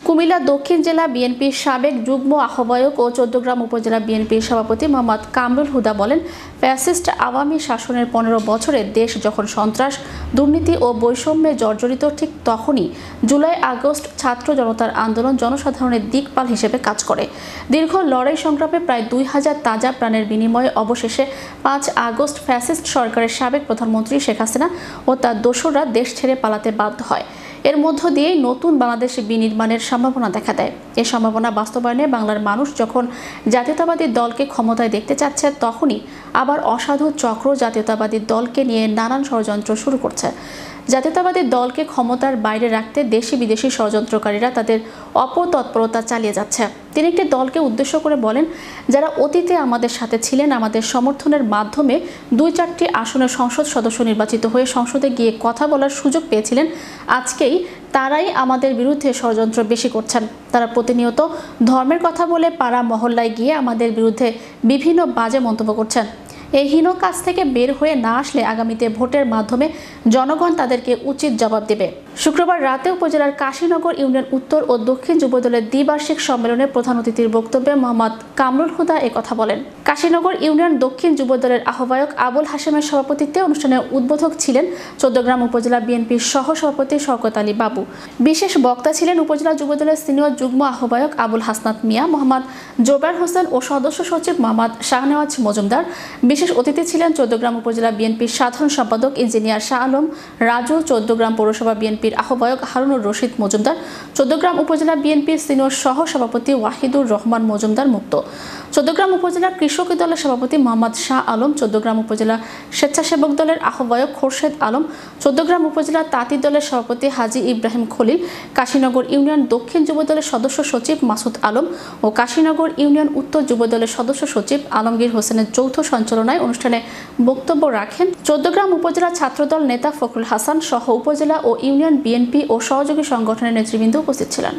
কুমিল্লা দক্ষিণ জেলা বিএনপির সাবেক যুগ্ম আহ্বায়ক ও চৌদ্দগ্রাম উপজেলা বিএনপির সভাপতি মোহাম্মদ কামরুল হুদা বলেন, ফ্যাসিস্ট আওয়ামী শাসনের ১৫ বছরে দেশ যখন সন্ত্রাস, দুর্নীতি ও বৈষম্যে জর্জরিত, ঠিক তখনই জুলাই আগস্ট ছাত্র জনতার আন্দোলন জনসাধারণের দিকপাল হিসেবে কাজ করে। দীর্ঘ লড়াই সংগ্রামে প্রায় ২,০০০ তাজা প্রাণের বিনিময়ে অবশেষে ৫ আগস্ট ফ্যাসিস্ট সরকারের সাবেক প্রধানমন্ত্রী শেখ হাসিনা ও তার দোসররা দেশ ছেড়ে পালাতে বাধ্য হয়। এর মধ্য দিয়েই নতুন বাংলাদেশ বিনির্মাণের সম্ভাবনা দেখা দেয়। এই সম্ভাবনা বাস্তবায়নে বাংলার মানুষ যখন জাতীয়তাবাদী দলকে ক্ষমতায় দেখতে চাচ্ছে, তখনই আবার অসাধু চক্র জাতীয়তাবাদী দলকে নিয়ে নানান ষড়যন্ত্র শুরু করছে। জাতীয়তাবাদী দলকে ক্ষমতার বাইরে রাখতে দেশি বিদেশি ষড়যন্ত্রকারীরা তাদের অপতৎপরতা চালিয়ে যাচ্ছে। তিনি একটি দলকে উদ্দেশ্য করে বলেন, যারা অতীতে আমাদের সাথে ছিলেন, আমাদের সমর্থনের মাধ্যমে ২-৪টি আসনের সংসদ সদস্য নির্বাচিত হয়ে সংসদে গিয়ে কথা বলার সুযোগ পেয়েছিলেন, আজকেই তারাই আমাদের বিরুদ্ধে ষড়যন্ত্র বেশি করছেন। তারা প্রতিনিয়ত ধর্মের কথা বলে পাড়া মহল্লায় গিয়ে আমাদের বিরুদ্ধে বিভিন্ন বাজে মন্তব্য করছেন। এই হীন কাজ থেকে বের হয়ে না আসলে আগামীতে ভোটের মাধ্যমে জনগণ তাদেরকে উচিত জবাব দেবে। শুক্রবার রাতে উপজেলার কাশীনগর ইউনিয়ন উত্তর ও দক্ষিণ যুবদলের দ্বিবার্ষিক সম্মেলনে প্রধান অতিথির বক্তব্যে মোহাম্মদ কামরুল হুদা কথা বলেন। কাশীনগর ইউনিয়ন দক্ষিণ যুবদলের আহ্বায়ক আবুল হাশেমের সভাপতিত্বে অনুষ্ঠানে উদ্বোধক ছিলেন চৌদ্দগ্রাম উপজেলা বিএনপির সহসভাপতি শওকত আলী বাবু। বিশেষ বক্তা ছিলেন উপজেলা যুবদলের সিনিয়র যুগ্ম আহ্বায়ক আবুল হাসনাত মিয়া, মোহাম্মদ জোবায়ের হোসেন ও সদস্য সচিব মোহাম্মদ শাহনেওয়াজ মজুমদার। বিশেষ অতিথি ছিলেন চৌদ্দগ্রাম উপজেলা বিএনপির সাধারণ সম্পাদক ইঞ্জিনিয়ার শাহ আলম রাজু, চৌদ্দগ্রাম পৌরসভা বিএনপির আহ্বায়ক হারুনুর রশিদ মজুমদার, চৌদ্দগ্রাম উপজেলা বিএনপির সিনিয়র সহ সভাপতি ওয়াহিদুর রহমান মজুমদার মুক্ত, চৌদ্দগ্রাম উপজেলা কৃষক দলের সভাপতি মোহাম্মদ শাহ আলম, চৌদ্দগ্রাম উপজেলা স্বেচ্ছাসেবক দলের আহ্বায়ক খোরশেদ আলম, চৌদ্দগ্রাম উপজেলা তাঁতি দলের সভাপতি হাজী ইব্রাহিম খলিল, কাশীনগর ইউনিয়ন দক্ষিণ যুবদলের সদস্য সচিব মাসুদ আলম ও কাশীনগর ইউনিয়ন উত্তর যুবদলের সদস্য সচিব আলমগীর হোসেনের যৌথ সঞ্চালনায় অনুষ্ঠানে বক্তব্য রাখেন চৌদ্দগ্রাম উপজেলা ছাত্রদল নেতা ফখরুল হাসান সহ উপজেলা ও ইউনিয়ন বিএনপি ও সহযোগী সংগঠনের নেতৃবৃন্দ উপস্থিত ছিলেন।